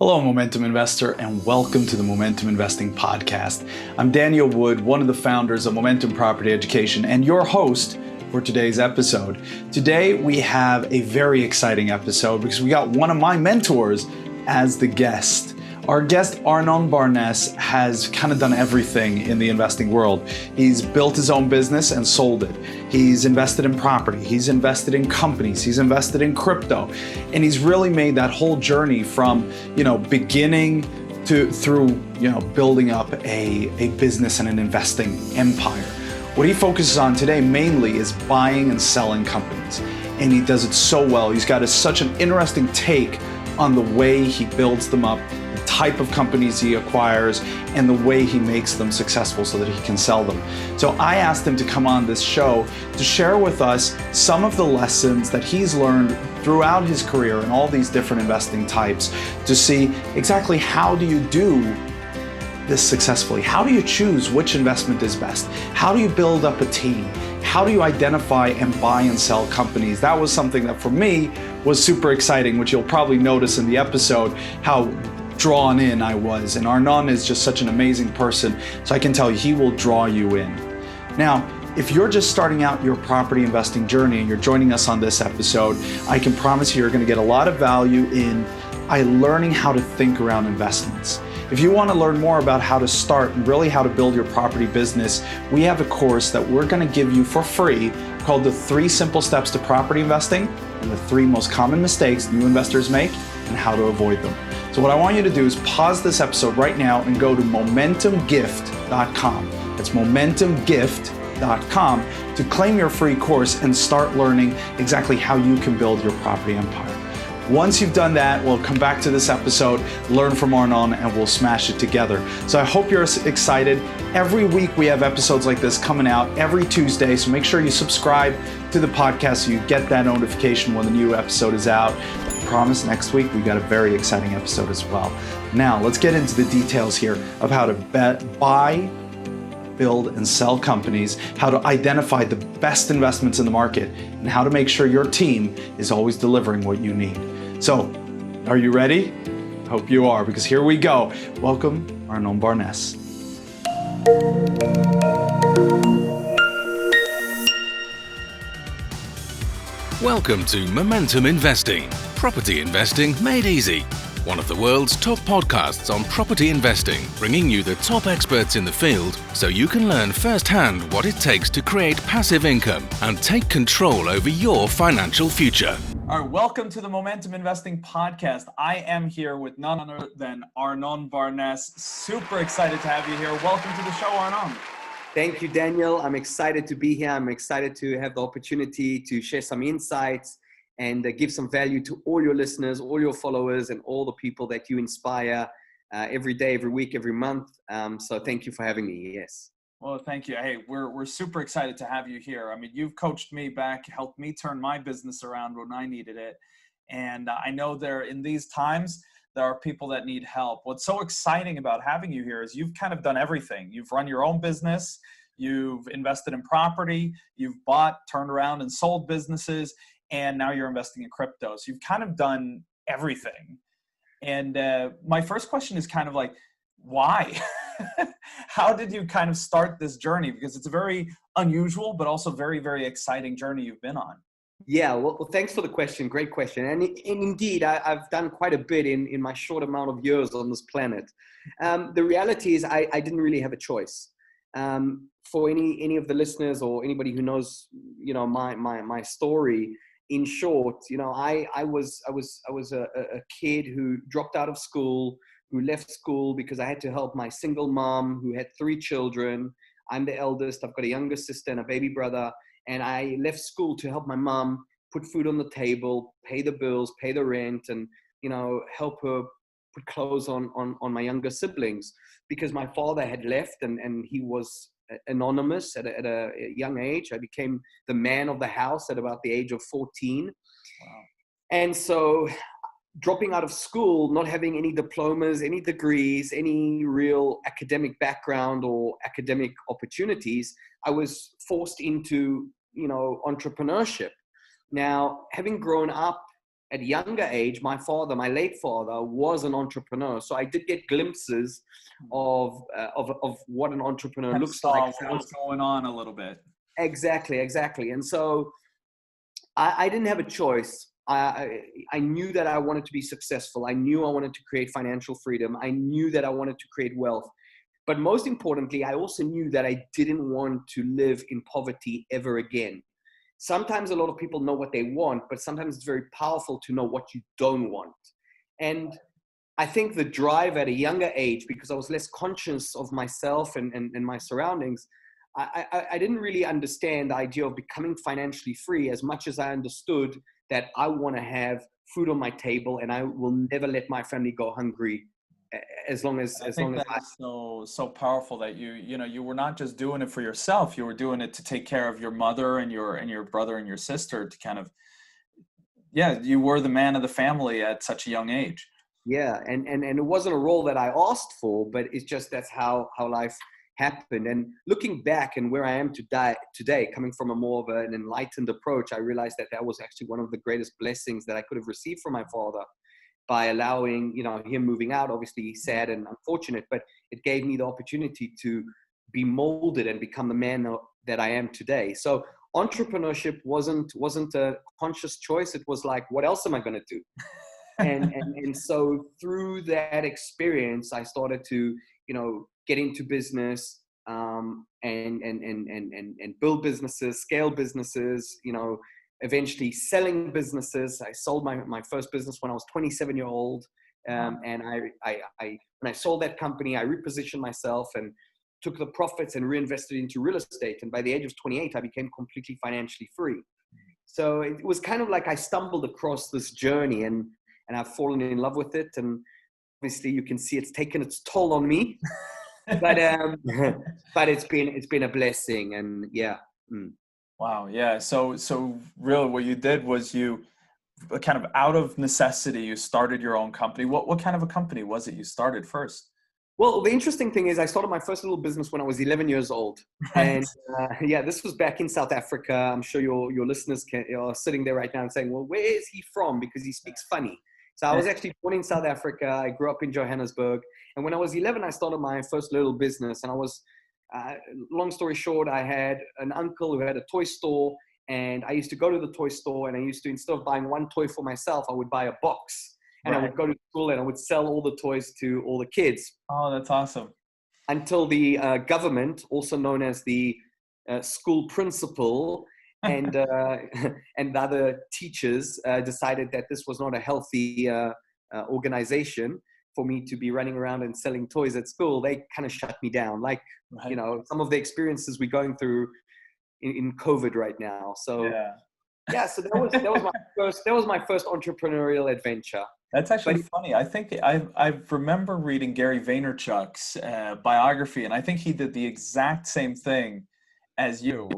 Hello, Momentum Investor, and welcome to the Momentum Investing Podcast. I'm Daniel Wood, one of the founders of Momentum Property Education, and your host for today's episode. Today, we have a very exciting episode because we got one of my mentors as the guest. Our guest, Arnon Barnes, has kind of done everything in the investing world. He's built his own business and sold it. He's invested in property. He's invested in companies. He's invested in crypto. And he's really made that whole journey from, beginning through building up a business and an investing empire. What he focuses on today mainly is buying and selling companies. And he does it so well. He's got such an interesting take on the way he builds them up, the type of companies he acquires, and the way he makes them successful so that he can sell them. So I asked him to come on this show to share with us some of the lessons that he's learned throughout his career in all these different investing types to see exactly how do you do this successfully? How do you choose which investment is best? How do you build up a team? How do you identify and buy and sell companies? That was something that for me was super exciting, which you'll probably notice in the episode how drawn in I was. And Arnon is just such an amazing person, so I can tell you he will draw you in. Now, if you're just starting out your property investing journey and you're joining us on this episode, I can promise you're going to get a lot of value in learning how to think around investments. If you want to learn more about how to start and really how to build your property business, we have a course that we're going to give you for free called the 3 Simple Steps to Property Investing and the 3 Most Common Mistakes New Investors Make and how to avoid them. So what I want you to do is pause this episode right now and go to momentumgift.com. That's momentumgift.com to claim your free course and start learning exactly how you can build your property empire. Once you've done that, we'll come back to this episode, learn from Arnon, and we'll smash it together. So I hope you're excited. Every week we have episodes like this coming out every Tuesday, so make sure you subscribe to the podcast so you get that notification when the new episode is out. I promise next week we got a very exciting episode as well. Now, let's get into the details here of how to buy, build, and sell companies, how to identify the best investments in the market, and how to make sure your team is always delivering what you need. So, are you ready? Hope you are, because here we go. Welcome, Arnon Barnes. Welcome to Momentum Investing, property investing made easy. One of the world's top podcasts on property investing, bringing you the top experts in the field so you can learn firsthand what it takes to create passive income and take control over your financial future. All right, welcome to the Momentum Investing Podcast. I am here with none other than Arnon Barnes. Super excited to have you here. Welcome to the show, Arnon. Thank you, Daniel. I'm excited to be here. I'm excited to have the opportunity to share some insights and give some value to all your listeners, all your followers, and all the people that you inspire every day, every week, every month. So thank you for having me. Yes. Well, thank you. Hey, we're super excited to have you here. I mean, you've coached me back, helped me turn my business around when I needed it. And I know in these times, there are people that need help. What's so exciting about having you here is you've kind of done everything. You've run your own business. You've invested in property. You've bought, turned around, and sold businesses. And now you're investing in crypto. So you've kind of done everything. And my first question is kind of like, why? How did you kind of start this journey? Because it's a very unusual, but also very, very exciting journey you've been on. Yeah, well, thanks for the question. Great question. And indeed, I've done quite a bit in my short amount of years on this planet. The reality is I didn't really have a choice. For any of the listeners or anybody who knows, my story, in short, I was a kid who dropped out of school, who left school because I had to help my single mom who had 3 children. I'm the eldest. I've got a younger sister and a baby brother. And I left school to help my mom put food on the table, pay the bills, pay the rent, and, help her put clothes on my younger siblings because my father had left and he was anonymous at a young age. I became the man of the house at about the age of 14. Wow. And so dropping out of school, not having any diplomas, any degrees, any real academic background or academic opportunities, I was forced into, entrepreneurship. Now, having grown up at a younger age, my father, my late father, was an entrepreneur. So I did get glimpses of what an entrepreneur Kind of looks saw like. what was going on a little bit. Exactly. And so I didn't have a choice. I knew that I wanted to be successful. I knew I wanted to create financial freedom. I knew that I wanted to create wealth. But most importantly, I also knew that I didn't want to live in poverty ever again. Sometimes a lot of people know what they want, but sometimes it's very powerful to know what you don't want. And I think the drive at a younger age, because I was less conscious of myself and my surroundings, I didn't really understand the idea of becoming financially free as much as I understood that I want to have food on my table and I will never let my family go hungry as long as That's so powerful that you were not just doing it for yourself, you were doing it to take care of your mother and your brother and your sister, to kind of, you were the man of the family at such a young age. Yeah, and it wasn't a role that I asked for, but it's just that's how life happened. And looking back and where I am today, coming from a more of an enlightened approach, I realized that was actually one of the greatest blessings that I could have received from my father, by allowing, him moving out. Obviously sad and unfortunate, but it gave me the opportunity to be molded and become the man that I am today. So entrepreneurship wasn't a conscious choice. It was like, what else am I going to do? and so through that experience, I started to, get into business, and build businesses, scale businesses, eventually selling businesses. I sold my first business when I was 27 years old. And when I sold that company, I repositioned myself and took the profits and reinvested into real estate. And by the age of 28, I became completely financially free. So it was kind of like I stumbled across this journey and I've fallen in love with it. And obviously you can see it's taken its toll on me, but it's been a blessing. And yeah. Wow. Yeah. So really what you did was you kind of out of necessity, you started your own company. What kind of a company was it you started first? Well, the interesting thing is I started my first little business when I was 11 years old. Right. And this was back in South Africa. I'm sure your listeners are sitting there right now and saying, well, where is he from? Because he speaks funny. So I was actually born in South Africa. I grew up in Johannesburg. And when I was 11, I started my first little business. And I was, long story short, I had an uncle who had a toy store. And I used to go to the toy store and I used to, instead of buying one toy for myself, I would buy a box. And I would go to school and I would sell all the toys to all the kids. Oh, that's awesome. Until the government, also known as the school principal, and other teachers decided that this was not a healthy organization for me to be running around and selling toys at school. They kind of shut me down, like, some of the experiences we're going through in COVID right now. So so that was my first entrepreneurial adventure. That's actually funny. I think I remember reading Gary Vaynerchuk's biography, and I think he did the exact same thing as you.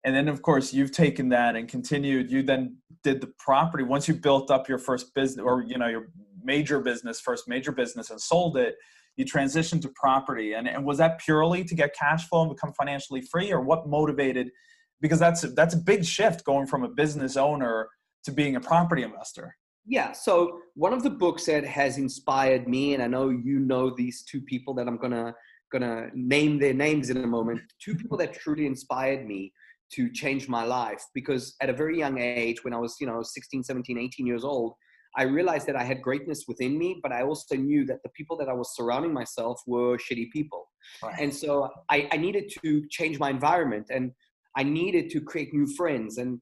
And then, of course, you've taken that and continued. You then did the property. Once you built up your first business, or your first major business, and sold it, you transitioned to property. And was that purely to get cash flow and become financially free, or what motivated? Because that's a big shift, going from a business owner to being a property investor. Yeah. So one of the books that has inspired me, and I know these two people that I'm gonna name their names in a moment, two people that truly inspired me to change my life, because at a very young age, when I was 16, 17, 18 years old, I realized that I had greatness within me, but I also knew that the people that I was surrounding myself were shitty people. Right. And so I needed to change my environment, and I needed to create new friends. And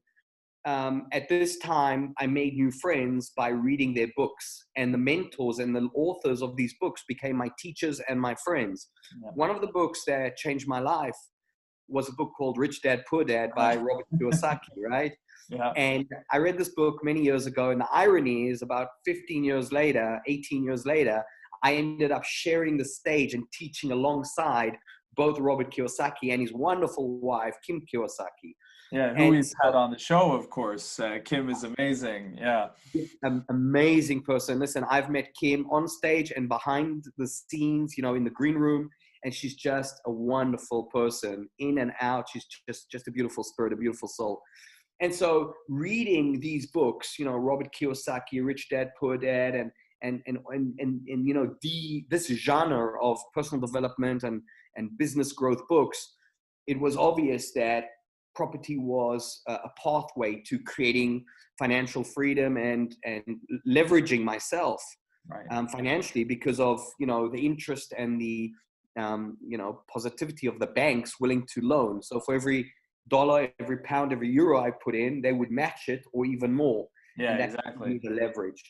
at this time, I made new friends by reading their books, and the mentors and the authors of these books became my teachers and my friends. Yeah. One of the books that changed my life was a book called Rich Dad, Poor Dad by Robert Kiyosaki, right? Yeah. And I read this book many years ago, and the irony is about 18 years later, I ended up sharing the stage and teaching alongside both Robert Kiyosaki and his wonderful wife, Kim Kiyosaki. Yeah, who we've had on the show, of course. Kim is amazing. Yeah. An amazing person. Listen, I've met Kim on stage and behind the scenes, in the green room, and she's just a wonderful person in and out. She's just a beautiful spirit, a beautiful soul. And so reading these books, Robert Kiyosaki, Rich Dad, Poor Dad, and this genre of personal development and business growth books, it was obvious that property was a pathway to creating financial freedom and leveraging myself financially, because of the interest and the positivity of the banks willing to loan. So for every dollar, every pound, every euro I put in, they would match it or even more. Yeah, and exactly. The leverage.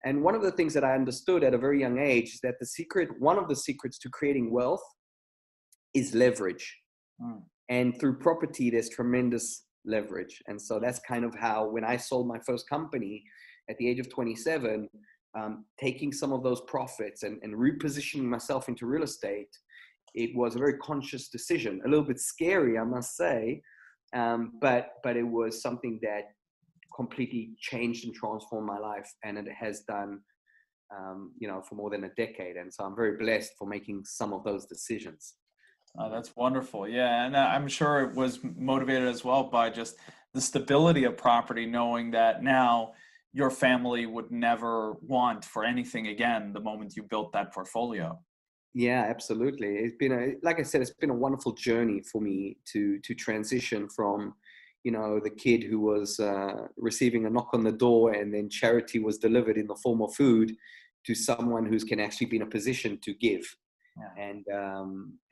And one of the things that I understood at a very young age is that one of the secrets to creating wealth is leverage. And through property, there's tremendous leverage. And so that's kind of how, when I sold my first company at the age of 27, taking some of those profits and repositioning myself into real estate, it was a very conscious decision, a little bit scary, I must say, but it was something that completely changed and transformed my life, and it has done, for more than a decade. And so I'm very blessed for making some of those decisions. Oh, that's wonderful. Yeah. And I'm sure it was motivated as well by just the stability of property, knowing that now your family would never want for anything again the moment you built that portfolio. Yeah, absolutely. It's been like I said, it's been a wonderful journey for me to transition from, the kid who was receiving a knock on the door and then charity was delivered in the form of food, to someone who can actually be in a position to give. Yeah.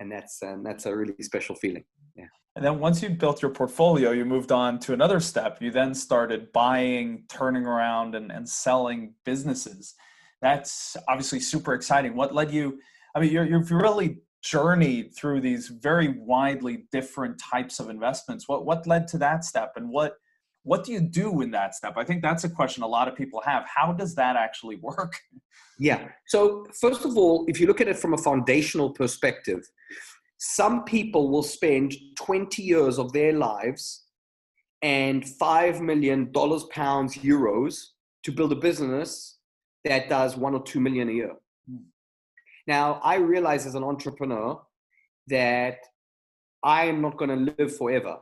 And that's a really special feeling. Yeah. And then once you built your portfolio, you moved on to another step. You then started buying, turning around, and selling businesses. That's obviously super exciting. What led you? I mean, you've really journeyed through these very widely different types of investments. What led to that step, and what do you do in that step? I think that's a question a lot of people have. How does that actually work? Yeah. So first of all, if you look at it from a foundational perspective, some people will spend 20 years of their lives and $5 million, pounds, euros to build a business that does 1 or 2 million a year. Now, I realize as an entrepreneur that I am not going to live forever.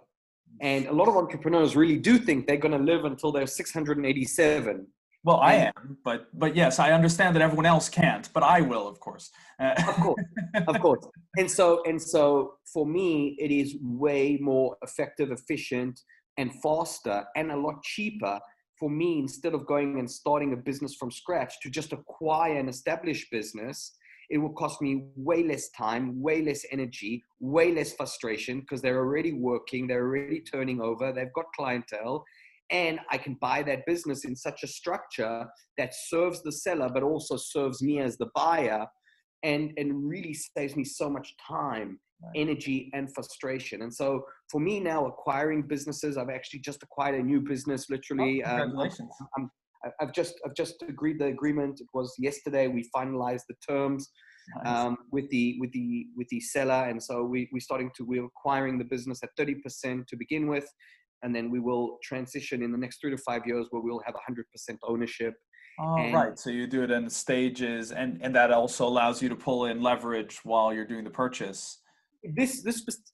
And a lot of entrepreneurs really do think they're going to live until they're 687. Well, I am, but yes, I understand that everyone else can't, but I will, of course. Of course. And so for me, it is way more effective, efficient, and faster, and a lot cheaper for me, instead of going and starting a business from scratch, to just acquire an established business. It will cost me way less time, way less energy, way less frustration, because they're already working, they're already turning over, they've got clientele, and I can buy that business in such a structure that serves the seller, but also serves me as the buyer, and really saves me so much time, energy, and frustration. And so for me now, acquiring businesses, I've actually just acquired a new business, literally. Congratulations. I've just agreed the agreement. It was yesterday. We finalized the terms with the seller, and so we're acquiring the business at 30% to begin with, and then we will transition in the next 3 to 5 years where we'll have 100% ownership. Right. So you do it in stages, and that also allows you to pull in leverage while you're doing the purchase. This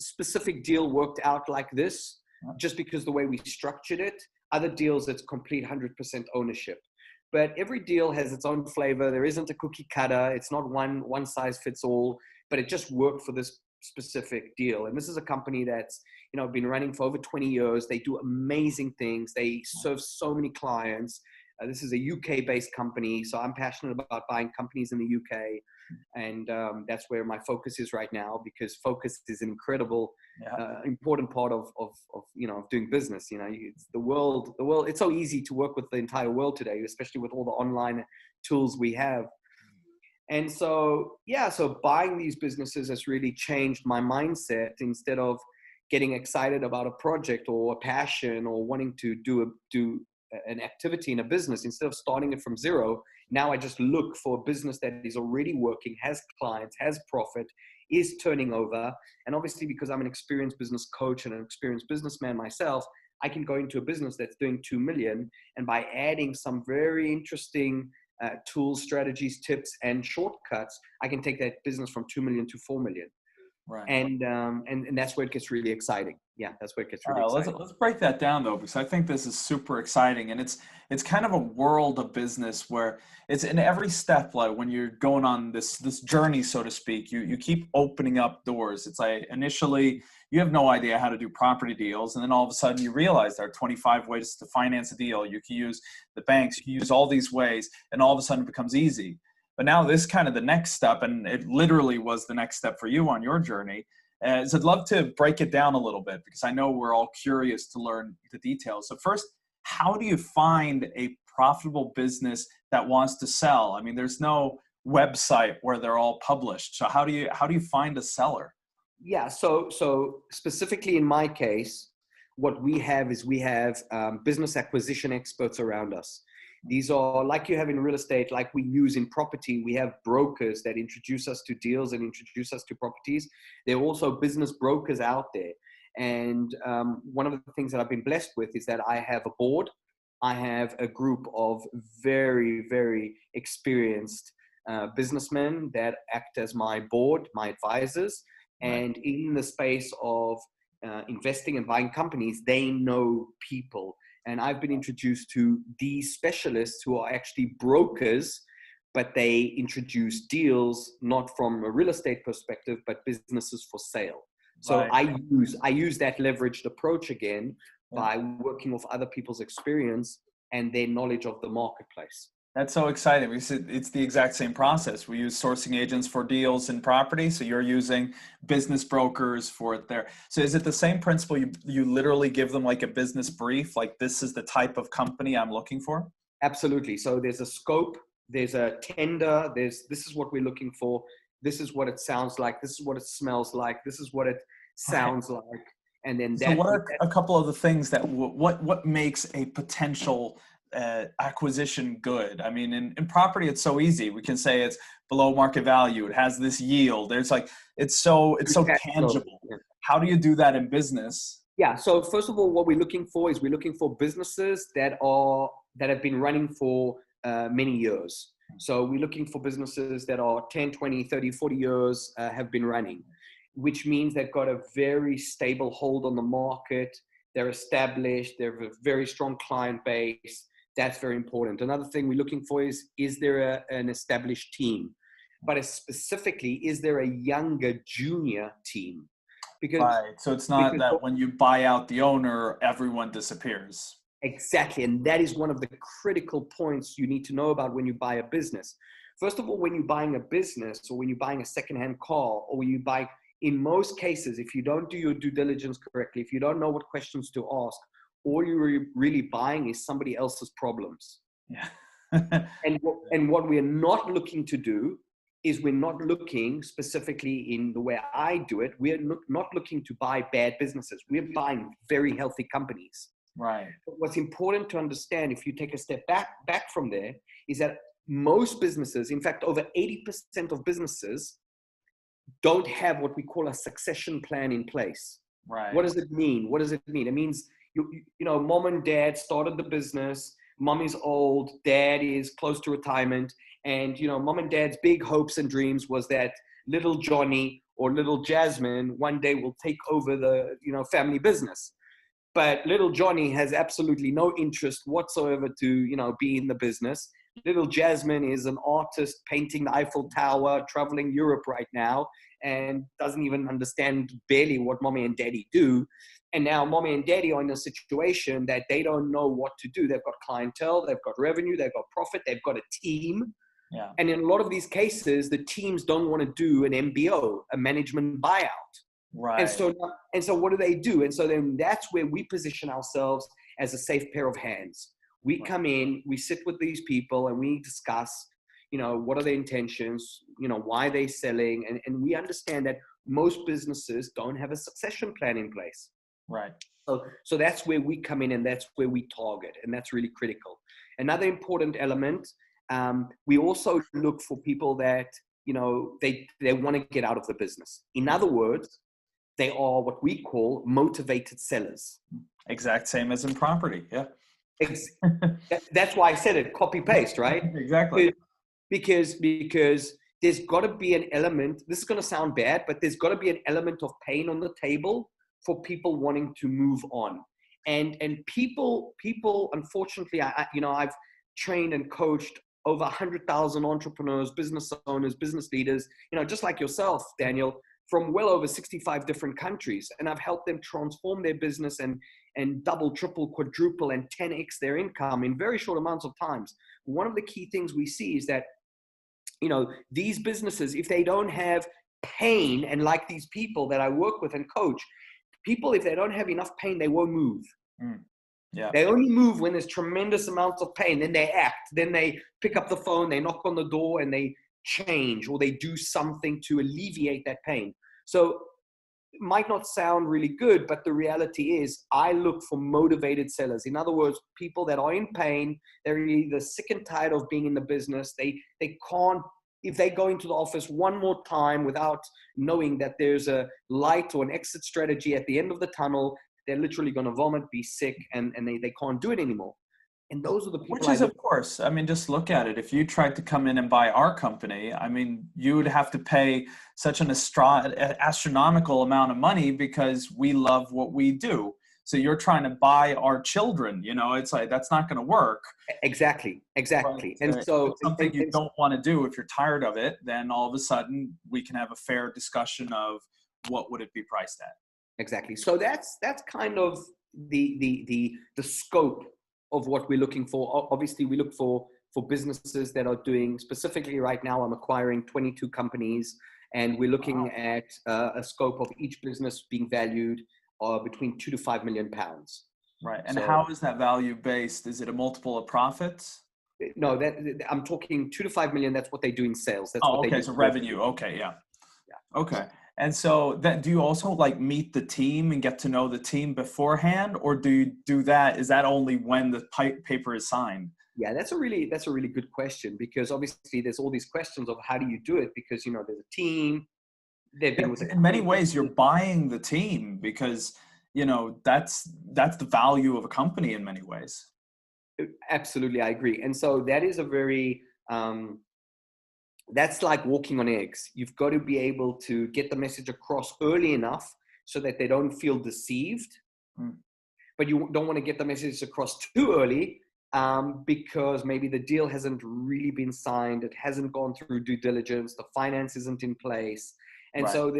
specific deal worked out like this, just because the way we structured it. Other deals, it's complete 100% ownership. But every deal has its own flavor. There isn't a cookie cutter. It's not one size fits all, but it just worked for this specific deal. And this is a company that's, been running for over 20 years. They do amazing things. They serve so many clients. This is a UK-based company, so I'm passionate about buying companies in the UK, and that's where my focus is right now, because focus is an incredible, important part of doing business. It's the world. It's so easy to work with the entire world today, especially with all the online tools we have. And so buying these businesses has really changed my mindset. Instead of getting excited about a project or a passion or wanting to do an activity in a business, instead of starting it from zero, now I just look for a business that is already working, has clients, has profit, is turning over. And obviously, because I'm an experienced business coach and an experienced businessman myself, I can go into a business that's doing 2 million, and by adding some very interesting tools, strategies, tips, and shortcuts, I can take that business from 2 million to 4 million. Right. And that's where it gets really exciting. Yeah, that's where it gets All really right, exciting. let's break that down though, because I think this is super exciting, and it's kind of a world of business where it's in every step. Like when you're going on this journey, so to speak, you keep opening up doors. It's like initially you have no idea how to do property deals, and then all of a sudden you realize there are 25 ways to finance a deal. You can use the banks, you can use all these ways, and all of a sudden it becomes easy. But now this kind of the next step, and it literally was the next step for you on your journey. So I'd love to break it down a little bit because I know we're all curious to learn the details. So first, how do you find a profitable business that wants to sell? I mean, there's no website where they're all published. So how do you find a seller? Yeah. So specifically in my case, what we have is business acquisition experts around us. These are like you have in real estate, like we use in property. We have brokers that introduce us to deals and introduce us to properties. There are also business brokers out there. And one of the things that I've been blessed with is that I have a board. I have a group of very, very experienced businessmen that act as my board, my advisors. And in the space of investing and buying companies, they know people. And I've been introduced to these specialists who are actually brokers, but they introduce deals not from a real estate perspective, but businesses for sale. So I use that leveraged approach again by working with other people's experience and their knowledge of the marketplace. That's so exciting because it's the exact same process. We use sourcing agents for deals in property. So you're using business brokers for it there. So is it the same principle? You literally give them like a business brief, like this is the type of company I'm looking for? Absolutely. So there's a scope, there's a tender, this is what we're looking for. This is what it sounds like. This is what it smells like. This is what it sounds like. And then so what are a couple of the things that what makes a potential acquisition good? I mean, in property, it's so easy. We can say it's below market value. It has this yield. There's like, it's so tangible. How do you do that in business? Yeah. So first of all, what we're looking for is we're looking for businesses that have been running for many years. So we're looking for businesses that are 10, 20, 30, 40 years have been running, which means they've got a very stable hold on the market. They're established. They have a very strong client base. That's very important. Another thing we're looking for is there an established team? But specifically, is there a younger junior team? So it's not that when you buy out the owner, everyone disappears. Exactly. And that is one of the critical points you need to know about when you buy a business. First of all, when you're buying a business or when you're buying a secondhand car or when you buy, in most cases, if you don't do your due diligence correctly, if you don't know what questions to ask, all you're really buying is somebody else's problems. Yeah. and what we're not looking to do is we're not looking specifically in the way I do it. We're not looking to buy bad businesses. We're buying very healthy companies. Right. But what's important to understand, if you take a step back from there, is that most businesses, in fact, over 80% of businesses don't have what we call a succession plan in place. Right. What does it mean? It means, you know, mom and dad started the business. Mom is old. Dad is close to retirement. And, you know, mom and dad's big hopes and dreams was that little Johnny or little Jasmine one day will take over the, you know, family business. But little Johnny has absolutely no interest whatsoever to, you know, be in the business. Little Jasmine is an artist painting the Eiffel Tower, traveling Europe right now, and doesn't even understand barely what mommy and daddy do. And now mommy and daddy are in a situation that they don't know what to do. They've got clientele, they've got revenue, they've got profit, they've got a team. Yeah. And in a lot of these cases, the teams don't want to do an MBO, a management buyout. Right. And so what do? And so then that's where we position ourselves as a safe pair of hands. We come in, we sit with these people and we discuss, you know, what are their intentions, you know, why they're selling. And we understand that most businesses don't have a succession plan in place. Right. So that's where we come in and that's where we target. And that's really critical. Another important element, we also look for people that, you know, they want to get out of the business. In other words, they are what we call motivated sellers. Exact same as in property. Yeah. That's why I said it, copy paste, right? Exactly. Because there's got to be an element, this is going to sound bad, but there's got to be an element of pain on the table for people wanting to move on. And people, unfortunately, I've trained and coached over 100,000 entrepreneurs, business owners, business leaders, just like yourself, Daniel, from well over 65 different countries. And I've helped them transform their business and double, triple, quadruple, and 10x their income in very short amounts of times. One of the key things we see is that, these businesses, if they don't have pain, and like these people that I work with and coach, people, if they don't have enough pain, they won't move. Yeah. They only move when there's tremendous amounts of pain. Then they act. Then they pick up the phone, they knock on the door, and they change, or they do something to alleviate that pain. So it might not sound really good, but the reality is I look for motivated sellers. In other words, people that are in pain, they're either sick and tired of being in the business. They can't, if they go into the office one more time without knowing that there's a light or an exit strategy at the end of the tunnel, they're literally going to vomit, be sick, and they can't do it anymore. And those are the people. Which is, of course, just look at it. If you tried to come in and buy our company, you would have to pay such an astronomical amount of money because we love what we do. So you're trying to buy our children, it's like, that's not going to work. Exactly. Right. And so it's something you don't want to do. If you're tired of it, then all of a sudden we can have a fair discussion of what would it be priced at. Exactly. So that's kind of the scope of what we're looking for. Obviously, we look for businesses that are doing, specifically right now, I'm acquiring 22 companies, and we're looking at a scope of each business being valued between 2 to 5 million pounds. Right. And how is that value based? Is it a multiple of profits? No, I'm talking 2 to 5 million. That's what they do in sales. That's what they do. So revenue. Okay. Yeah. Okay. And so do you also meet the team and get to know the team beforehand, or do you do that? Is that only when the paper is signed? Yeah, that's a really good question, because obviously there's all these questions of how do you do it, because, there's a team. They've been with in many ways, you're buying the team because, that's the value of a company in many ways. Absolutely. I agree. And so that is a very, that's like walking on eggs. You've got to be able to get the message across early enough so that they don't feel deceived. But you don't want to get the message across too early because maybe the deal hasn't really been signed. It hasn't gone through due diligence. The finance isn't in place. And right. So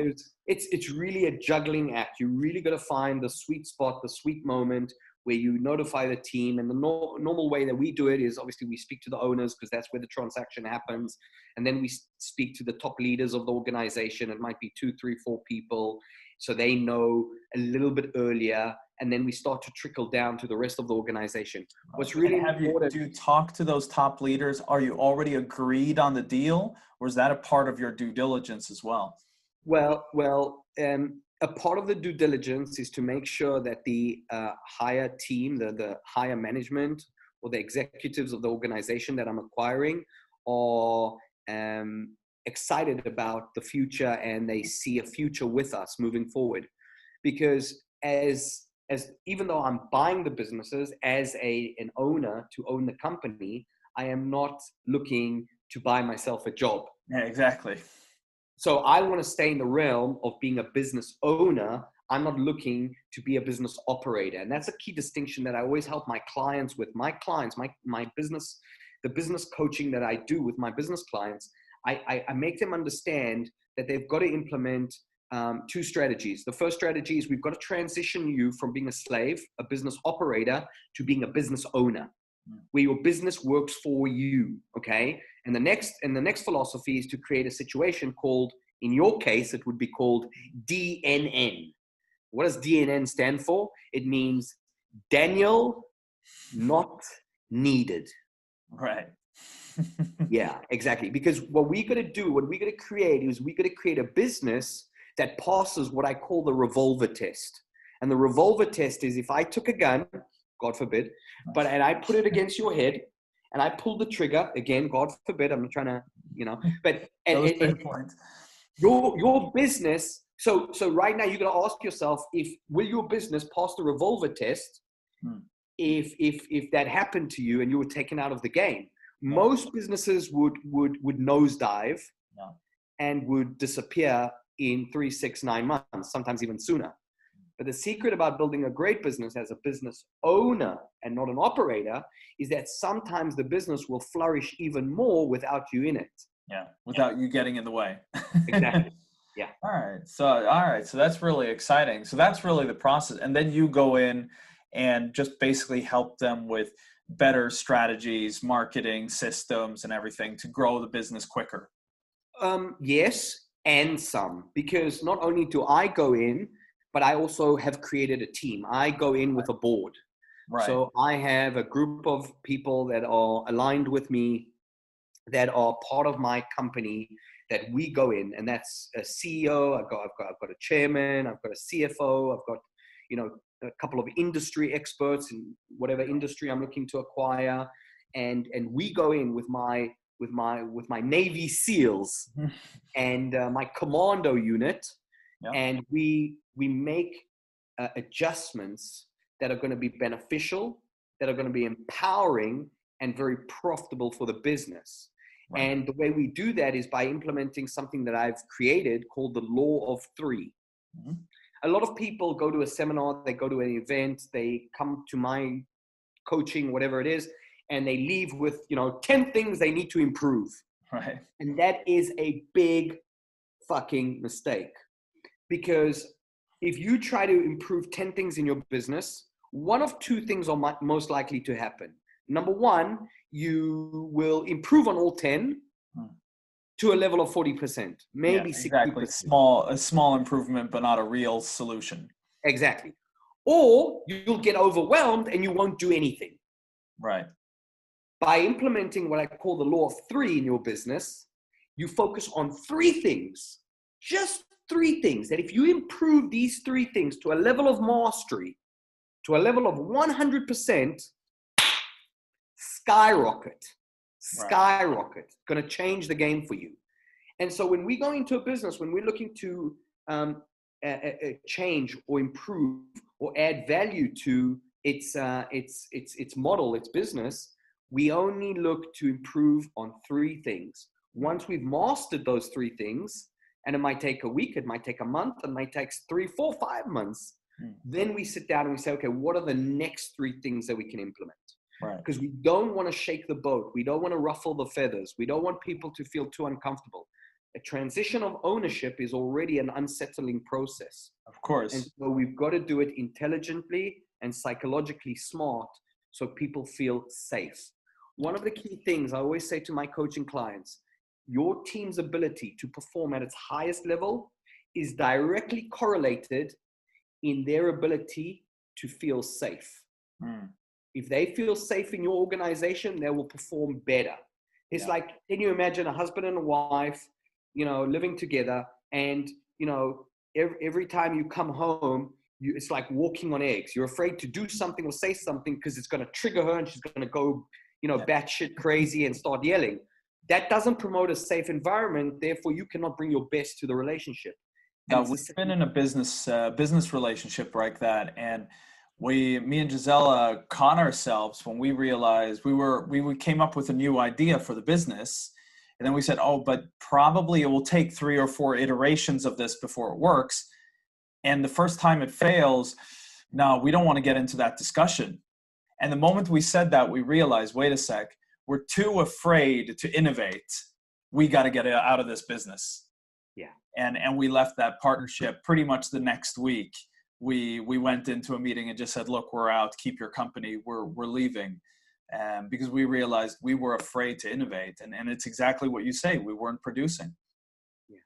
it's really a juggling act. You really got to find the sweet spot, the sweet moment where you notify the team. And the normal way that we do it is obviously we speak to the owners, because that's where the transaction happens. And then we speak to the top leaders of the organization. It might be 2, 3, 4 people. So they know a little bit earlier. And then we start to trickle down to the rest of the organization. What's really important. Do you talk to those top leaders? Are you already agreed on the deal, or is that a part of your due diligence as well? Well, a part of the due diligence is to make sure that the higher team, the higher management or the executives of the organization that I'm acquiring are excited about the future, and they see a future with us moving forward. Because as even though I'm buying the businesses as an owner to own the company, I am not looking to buy myself a job. Yeah, exactly. So I want to stay in the realm of being a business owner. I'm not looking to be a business operator. And that's a key distinction that I always help my clients with. My clients, my business, the business coaching that I do with my business clients, I make them understand that they've got to implement 2 strategies. The first strategy is we've got to transition you from being a slave, a business operator, to being a business owner, where your business works for you. Okay. And the next philosophy is to create a situation called, in your case, it would be called DNN. What does DNN stand for? It means Daniel not needed. Right. Yeah, exactly. Because what we're going to create is we're going to create a business that passes what I call the revolver test. And the revolver test is if I took a gun, God forbid, and I put it against your head and I pulled the trigger, again, God forbid, I'm not trying to, but your business. So right now you're going to ask yourself, will your business pass the revolver test? If that happened to you and you were taken out of the game? Most businesses would nosedive and would disappear in 3, 6, 9 months, sometimes even sooner. But the secret about building a great business as a business owner and not an operator is that sometimes the business will flourish even more without you in it. Yeah, without you getting in the way. Exactly. Yeah. All right. So that's really exciting. So that's really the process. And then you go in and just basically help them with better strategies, marketing systems, and everything to grow the business quicker. Yes, and some, because not only do I go in, but I also have created a team. I go in with a board. Right. So I have a group of people that are aligned with me, that are part of my company, that we go in, and that's a CEO. I've got a chairman. I've got a CFO. I've got, a couple of industry experts in whatever industry I'm looking to acquire, and we go in with my Navy SEALs and my commando unit, and we make adjustments that are going to be beneficial, that are going to be empowering, and very profitable for the business. Right. And the way we do that is by implementing something that I've created called the Law of Three. Mm-hmm. A lot of people go to a seminar, they go to an event, they come to my coaching, whatever it is, and they leave with, 10 things they need to improve. Right. And that is a big fucking mistake. Because if you try to improve 10 things in your business, one of two things are most likely to happen. Number one, you will improve on all 10 to a level of 40%, maybe 60%. Exactly. A small improvement, but not a real solution. Exactly. Or you'll get overwhelmed and you won't do anything. Right. By implementing what I call the Law of Three in your business, you focus on 3 things, just 3 things, that if you improve these 3 things to a level of mastery, to a level of 100%, skyrocket, going to change the game for you. And so when we go into a business, when we're looking to change or improve or add value to its model, its business, we only look to improve on 3 things. Once we've mastered those 3 things, and it might take a week, it might take a month, it might take 3, 4, 5 months, then we sit down and we say, okay, what are the next 3 things that we can implement? Right. Because we don't want to shake the boat. We don't want to ruffle the feathers. We don't want people to feel too uncomfortable. A transition of ownership is already an unsettling process. Of course. And so we've got to do it intelligently and psychologically smart so people feel safe. One of the key things I always say to my coaching clients, your team's ability to perform at its highest level is directly correlated in their ability to feel safe. If they feel safe in your organization, they will perform better. It's like, can you imagine a husband and a wife, living together, and, every time you come home, it's like walking on eggs. You're afraid to do something or say something because it's going to trigger her and she's going to go, batshit crazy and start yelling. That doesnme promote a safe environment. Therefore, you cannot bring your best to the relationship. Now, we've been in a business relationship like that, and me and Gisela caught ourselves when we realized we came up with a new idea for the business, and then we said, but probably it will take 3 or 4 iterations of this before it works. And the first time it fails, no, we don't want to get into that discussion. And the moment we said that, we realized, wait a sec, we're too afraid to innovate. We got to get out of this business. Yeah. And we left that partnership pretty much the next week. We went into a meeting and just said, look, we're out, keep your company, we're leaving. Because we realized we were afraid to innovate. And it's exactly what you say, we weren't producing. Yeah.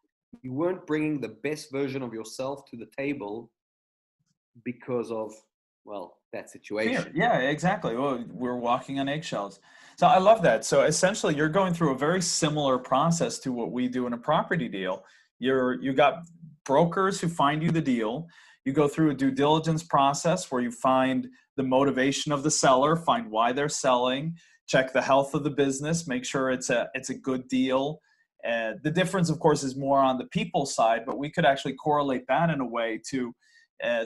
You weren't bringing the best version of yourself to the table because of, that situation. Fear. Yeah, exactly. Well, we're walking on eggshells. So I love that. So essentially you're going through a very similar process to what we do in a property deal. You got brokers who find you the deal. You go through a due diligence process where you find the motivation of the seller, find why they're selling, check the health of the business, make sure it's a good deal. The difference, of course, is more on the people side, but we could actually correlate that in a way to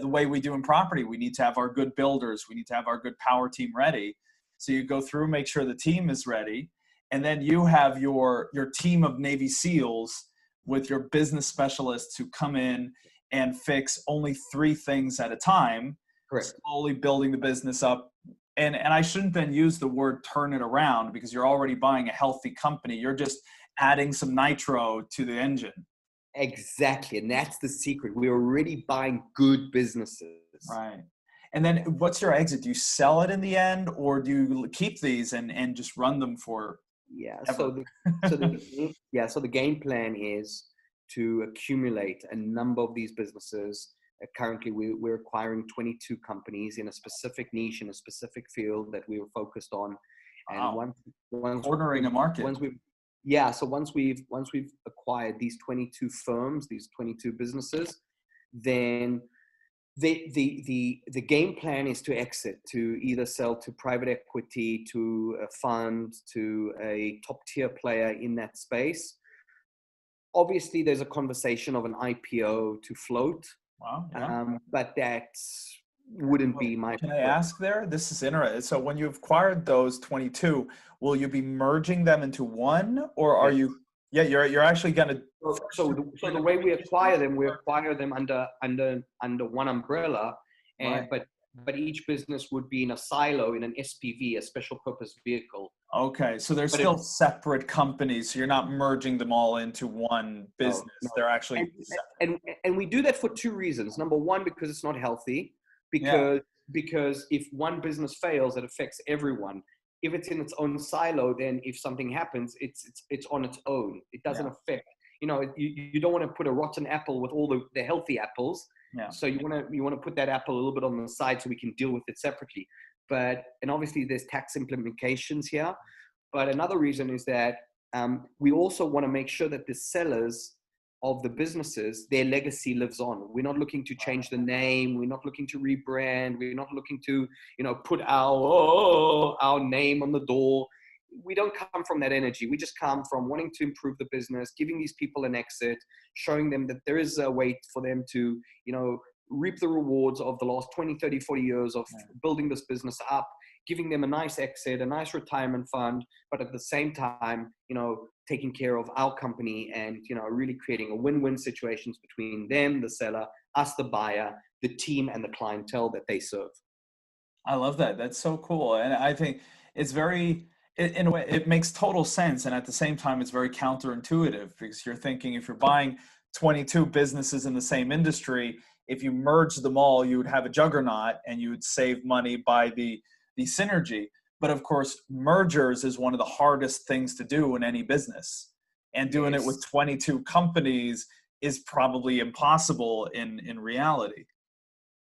the way we do in property. We need to have our good builders. We need to have our good power team ready. So you go through, make sure the team is ready. and then you have your team of Navy SEALs with your business specialists who come in and fix only 3 things at a time, Correct. slowly building the business up. And I shouldn't then use the word turn it around, because you're already buying a healthy company. You're just adding some nitro to the engine. Exactly. And that's the secret. We're already buying good businesses. Right. And then what's your exit? Do you sell it in the end, or do you keep these and just run them for ever? So the game plan is to accumulate a number of these businesses. Currently, we're acquiring 22 companies in a specific niche, in a specific field that we were focused on. And once cornering a market. Once we've acquired these 22 firms, these 22 businesses, then the game plan is to exit, to either sell to private equity, to a fund, to a top tier player in that space. Obviously, there's a conversation of an IPO to float. Wow. Yeah. But that wouldn't be my. Can I ask there? This is interesting. So when you acquired those 22, will you be merging them into one, or are you? Yeah, you're actually going to. So the way we acquire them under one umbrella, and right. but each business would be in a silo, in an SPV, a special purpose vehicle. Okay, so they're still separate companies. So you're not merging them all into one business. No. They're actually and we do that for 2 reasons. Number one, because it's not healthy. Because if one business fails, it affects everyone. If it's in its own silo, then if something happens, it's on its own. It doesn't affect. You don't want to put a rotten apple with all the healthy apples. Yeah. So you want to put that apple a little bit on the side so we can deal with it separately. And obviously there's tax implications here. But another reason is that we also want to make sure that the sellers of the businesses, their legacy lives on. We're not looking to change the name. We're not looking to rebrand. We're not looking to, put our name on the door. We don't come from that energy. We just come from wanting to improve the business, giving these people an exit, showing them that there is a way for them to, reap the rewards of the last 20, 30, 40 years of building this business up, giving them a nice exit, a nice retirement fund, but at the same time, taking care of our company and, really creating a win-win situations between them, the seller, us, the buyer, the team, and the clientele that they serve. I love that. That's so cool. And I think it's very, in a way, it makes total sense. And at the same time, it's very counterintuitive, because you're thinking if you're buying 22 businesses in the same industry, if you merge them all, you would have a juggernaut and you would save money by the synergy. But of course, mergers is one of the hardest things to do in any business. And doing it with 22 companies is probably impossible in reality.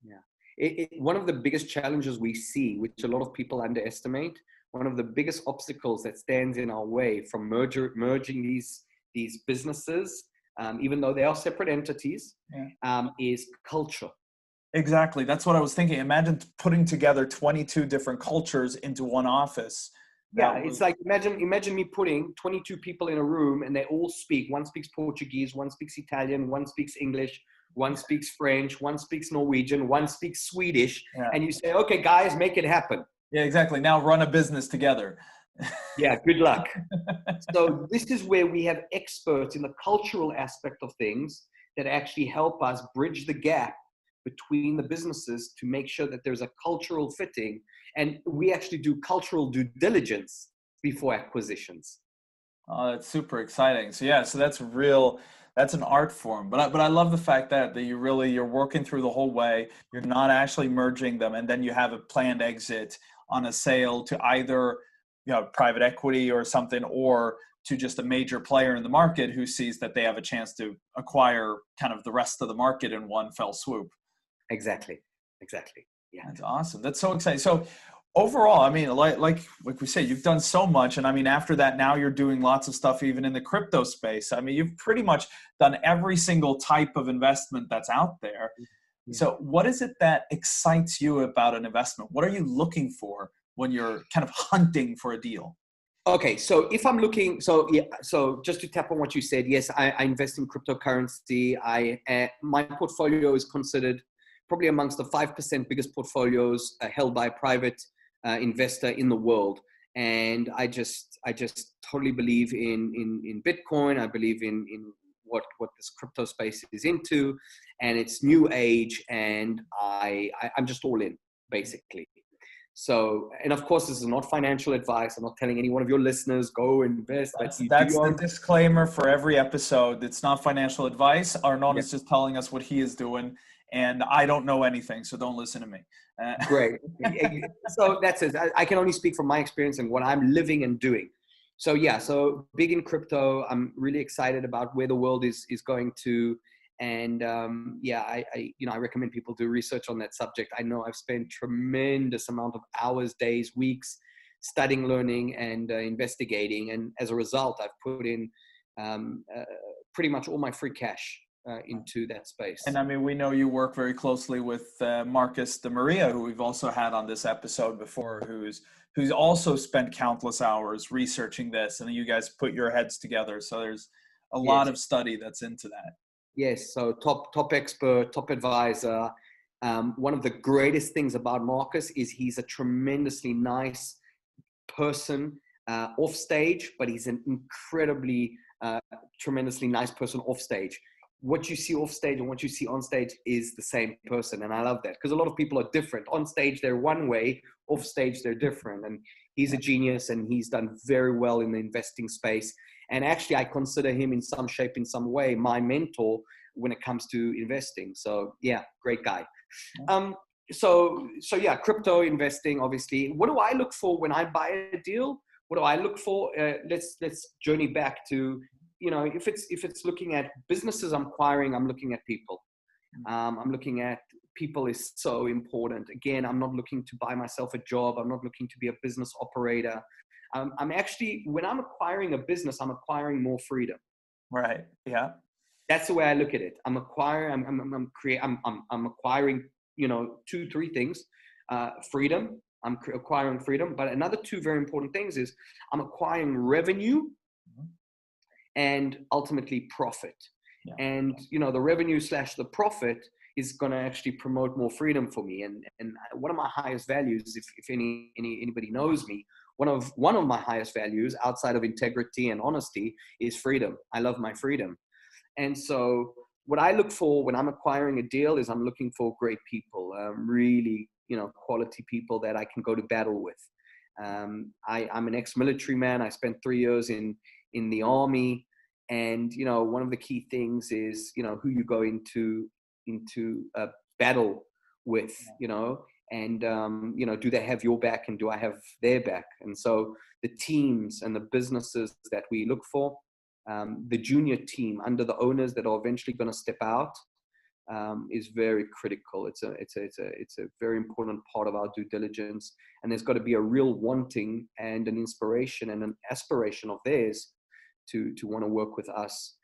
Yeah. One of the biggest challenges we see, which a lot of people underestimate, one of the biggest obstacles that stands in our way from merging these businesses, even though they are separate entities, is culture. Exactly. That's what I was thinking. Imagine putting together 22 different cultures into one office. It's like, imagine me putting 22 people in a room and they all speak. One speaks Portuguese, one speaks Italian, one speaks English, one speaks French, one speaks Norwegian, one speaks Swedish. Yeah. And you say, okay, guys, make it happen. Yeah, exactly. Now run a business together. Yeah, good luck. So this is where we have experts in the cultural aspect of things that actually help us bridge the gap between the businesses to make sure that there's a cultural fitting. And we actually do cultural due diligence before acquisitions. Oh, that's super exciting. So that's an art form. But I love the fact that you're working through the whole way. You're not actually merging them, and then you have a planned exit on a sale to either private equity or something, or to just a major player in the market who sees that they have a chance to acquire kind of the rest of the market in one fell swoop. Exactly. Yeah. That's awesome. That's so exciting. So overall, I mean, like we say, you've done so much. And I mean, after that, now you're doing lots of stuff, even in the crypto space. I mean, you've pretty much done every single type of investment that's out there. Yeah. So what is it that excites you about an investment? What are you looking for when you're kind of hunting for a deal? Okay, so if I'm looking, so just to tap on what you said, yes, I invest in cryptocurrency. My portfolio is considered probably amongst the 5% biggest portfolios held by a private investor in the world. And I just totally believe in Bitcoin. I believe in what this crypto space is into, and it's new age, and I'm just all in, basically. So, and of course, this is not financial advice. I'm not telling any one of your listeners, go invest. That's the disclaimer for every episode. It's not financial advice. Arnon is just telling us what he is doing, and I don't know anything, so don't listen to me. Great. So that's it. I can only speak from my experience and what I'm living and doing. So yeah, so big in crypto. I'm really excited about where the world is going to. And I recommend people do research on that subject. I know I've spent tremendous amount of hours, days, weeks studying, learning, and investigating. And as a result, I've put in pretty much all my free cash into that space. And I mean, we know you work very closely with Marcus de Maria, who we've also had on this episode before, who's also spent countless hours researching this, and then you guys put your heads together. So there's a lot of study that's into that. Yes, so top expert, top advisor. One of the greatest things about Marcus is he's a tremendously nice person off stage, but he's an incredibly tremendously nice person off stage. What you see off stage and what you see on stage is the same person. And I love that, because a lot of people are different. On stage, they're one way. Off stage, they're different. And he's a genius, and he's done very well in the investing space. And actually, I consider him in some shape, in some way, my mentor when it comes to investing. So yeah, great guy. So yeah, crypto investing, obviously. What do I look for when I buy a deal? What do I look for? Let's journey back to, if it's looking at businesses I'm acquiring, I'm looking at people. I'm looking at people is so important. Again, I'm not looking to buy myself a job. I'm not looking to be a business operator. I'm actually, when I'm acquiring a business, I'm acquiring more freedom. Right. Yeah. That's the way I look at it. I'm acquiring 2-3 things. Freedom. I'm acquiring freedom. But another 2 very important things is I'm acquiring revenue and ultimately profit. Yeah. And, the revenue / the profit is going to actually promote more freedom for me. And one of my highest values, if anybody knows me, one of my highest values outside of integrity and honesty is freedom. I love my freedom. And so what I look for when I'm acquiring a deal is I'm looking for great people, really, quality people that I can go to battle with. I'm an ex-military man. I spent 3 years in the army. And, one of the key things is, who you go into a battle with, and, do they have your back and do I have their back? And so the teams and the businesses that we look for, the junior team under the owners that are eventually going to step out, is very critical. It's a very important part of our due diligence. And there's got to be a real wanting and an inspiration and an aspiration of theirs to want to work with us.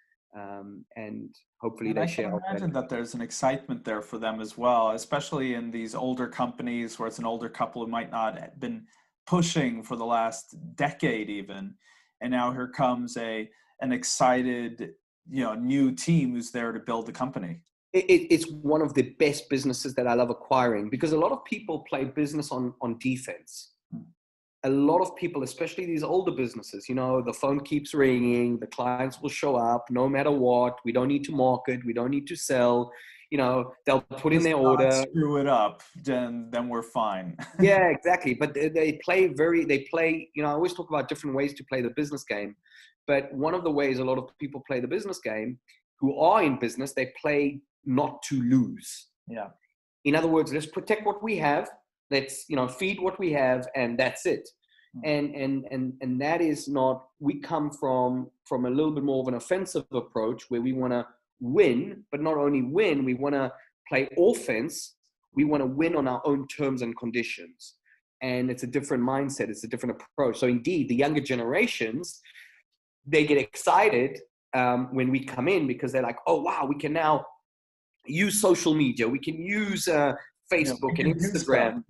And hopefully they share. I can imagine that there's an excitement there for them as well, especially in these older companies where it's an older couple who might not have been pushing for the last decade even. And now here comes an excited, new team who's there to build the company. It's one of the best businesses that I love acquiring, because a lot of people play business on defense. A lot of people, especially these older businesses, the phone keeps ringing, the clients will show up no matter what. We don't need to market. We don't need to sell. They'll put in their order. Screw it up, then we're fine. Yeah, exactly. But they play, I always talk about different ways to play the business game. But one of the ways a lot of people play the business game who are in business, they play not to lose. Yeah. In other words, let's protect what we have. Let's, feed what we have, and that's it. And that is not, we come from a little bit more of an offensive approach where we want to win, but not only win, we want to play offense. We want to win on our own terms and conditions. And it's a different mindset. It's a different approach. So indeed, the younger generations, they get excited when we come in, because they're like, oh, wow, we can now use social media. We can use Facebook and Instagram.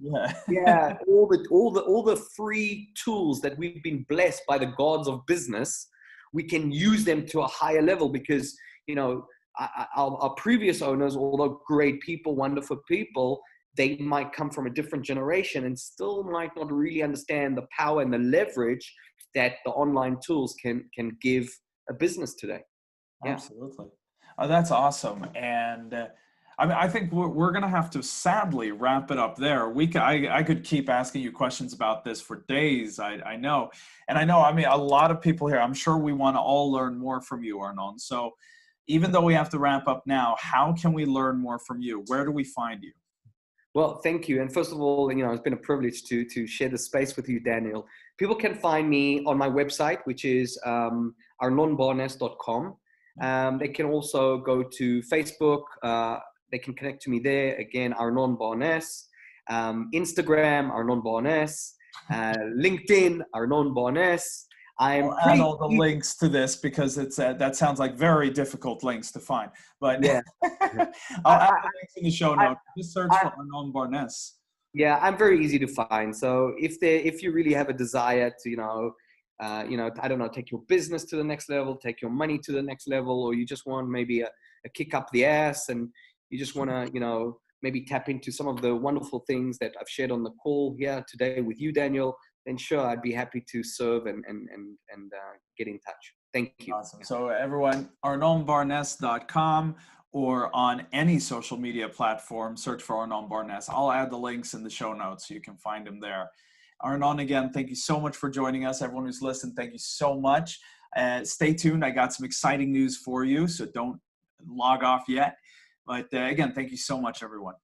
Yeah, all the free tools that we've been blessed by the gods of business, we can use them to a higher level, because our previous owners, although great people, wonderful people, they might come from a different generation and still might not really understand the power and the leverage that the online tools can give a business today. Yeah. Absolutely. Oh, that's awesome. And I think we're going to have to sadly wrap it up there. I could keep asking you questions about this for days. I know. And I know, a lot of people here, I'm sure we want to all learn more from you, Arnon. So even though we have to wrap up now, how can we learn more from you? Where do we find you? Well, thank you. And first of all, it's been a privilege to share the space with you, Daniel. People can find me on my website, which is arnonbarnes.com. They can also go to Facebook. They can connect to me there. Again, Arnon Barnes. Instagram, Arnon Barnes. LinkedIn, Arnon Barnes. I'll add all the links to this because it's that sounds like very difficult links to find. But yeah, I'll add the links in the show notes. Just search for Arnon Barnes. Yeah, I'm very easy to find. So if you really have a desire to I don't know, take your business to the next level, take your money to the next level, or you just want maybe a kick up the ass, and you just want to maybe tap into some of the wonderful things that I've shared on the call here today with you, Daniel, then sure, I'd be happy to serve and get in touch. Thank you. Awesome. So everyone, arnonbarnes.com, or on any social media platform, search for Arnon Barnes. I'll add the links in the show notes so you can find him there. Arnon, again, thank you so much for joining us. Everyone who's listened, thank you so much. Stay tuned. I got some exciting news for you, so don't log off yet. But again, thank you so much, everyone.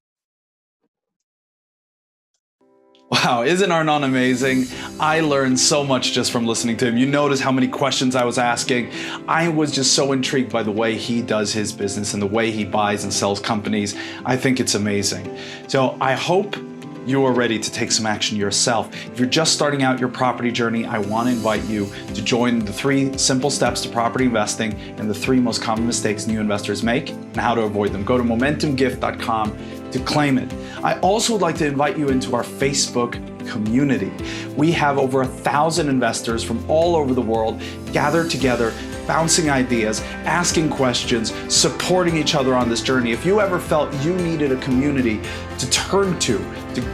Wow, isn't Arnon amazing? I learned so much just from listening to him. You notice how many questions I was asking. I was just so intrigued by the way he does his business and the way he buys and sells companies. I think it's amazing. So I hope you are ready to take some action yourself. If you're just starting out your property journey, I want to invite you to join the 3 simple steps to property investing and the 3 most common mistakes new investors make and how to avoid them. Go to momentumgift.com to claim it. I also would like to invite you into our Facebook community. We have over 1,000 investors from all over the world gathered together, bouncing ideas, asking questions, supporting each other on this journey. If you ever felt you needed a community to turn to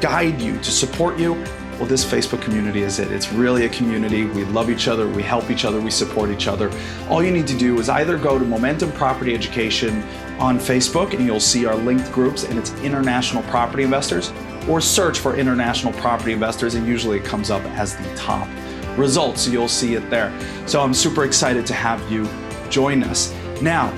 guide you, to support you, well, this Facebook community is it. It's really a community. We love each other, we help each other, we support each other. All you need to do is either go to Momentum Property Education on Facebook and you'll see our linked groups and it's international property investors, or search for international property investors and usually it comes up as the top results. So you'll see it there. So I'm super excited to have you join us. Now,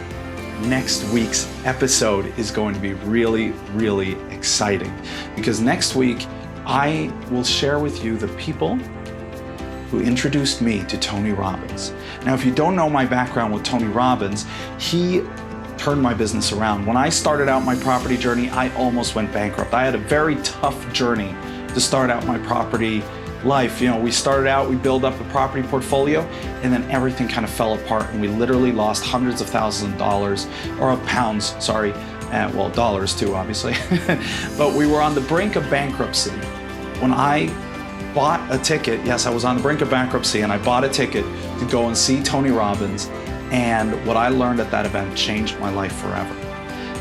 next week's episode is going to be really, really exciting because next week I will share with you the people who introduced me to Tony Robbins. Now, if you don't know my background with Tony Robbins, he turned my business around. When I started out my property journey, I almost went bankrupt. I had a very tough journey to start out my property life. We started out, we built up a property portfolio, and then everything kind of fell apart, and we literally lost hundreds of thousands of dollars, or of pounds, sorry, well, dollars too, obviously. But we were on the brink of bankruptcy. When I bought a ticket, yes, I was on the brink of bankruptcy, and I bought a ticket to go and see Tony Robbins, and what I learned at that event changed my life forever.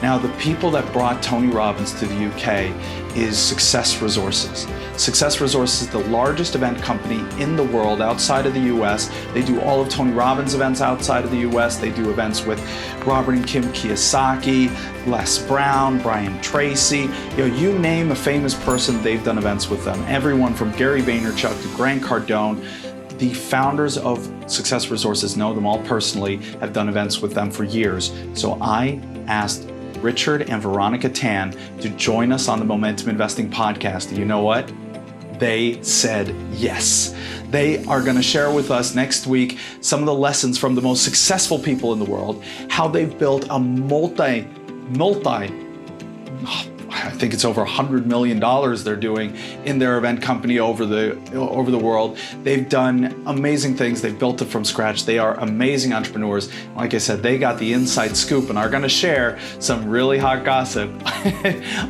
Now, the people that brought Tony Robbins to the UK is Success Resources. Success Resources is the largest event company in the world outside of the US. They do all of Tony Robbins events outside of the US. They do events with Robert and Kim Kiyosaki, Les Brown, Brian Tracy. You name a famous person, they've done events with them. Everyone from Gary Vaynerchuk to Grant Cardone. The founders of Success Resources know them all personally, have done events with them for years. So I asked Richard and Veronica Tan to join us on the Momentum Investing podcast. And you know what? They said yes. They are going to share with us next week some of the lessons from the most successful people in the world, how they've built a I think it's over $100 million they're doing in their event company over the world. They've done amazing things. They've built it from scratch. They are amazing entrepreneurs. Like I said, they got the inside scoop and are going to share some really hot gossip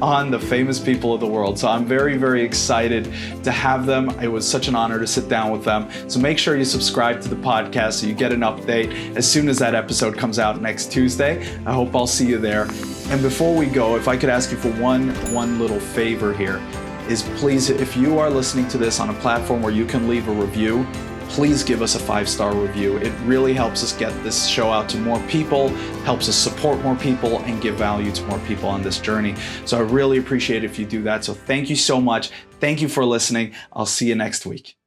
on the famous people of the world. So I'm very, very excited to have them. It was such an honor to sit down with them. So make sure you subscribe to the podcast so you get an update as soon as that episode comes out next Tuesday. I hope I'll see you there. And before we go, if I could ask you for one little favor here, is please, if you are listening to this on a platform where you can leave a review, please give us a 5-star review. It really helps us get this show out to more people, helps us support more people, and give value to more people on this journey. So I really appreciate it if you do that. So thank you so much. Thank you for listening. I'll see you next week.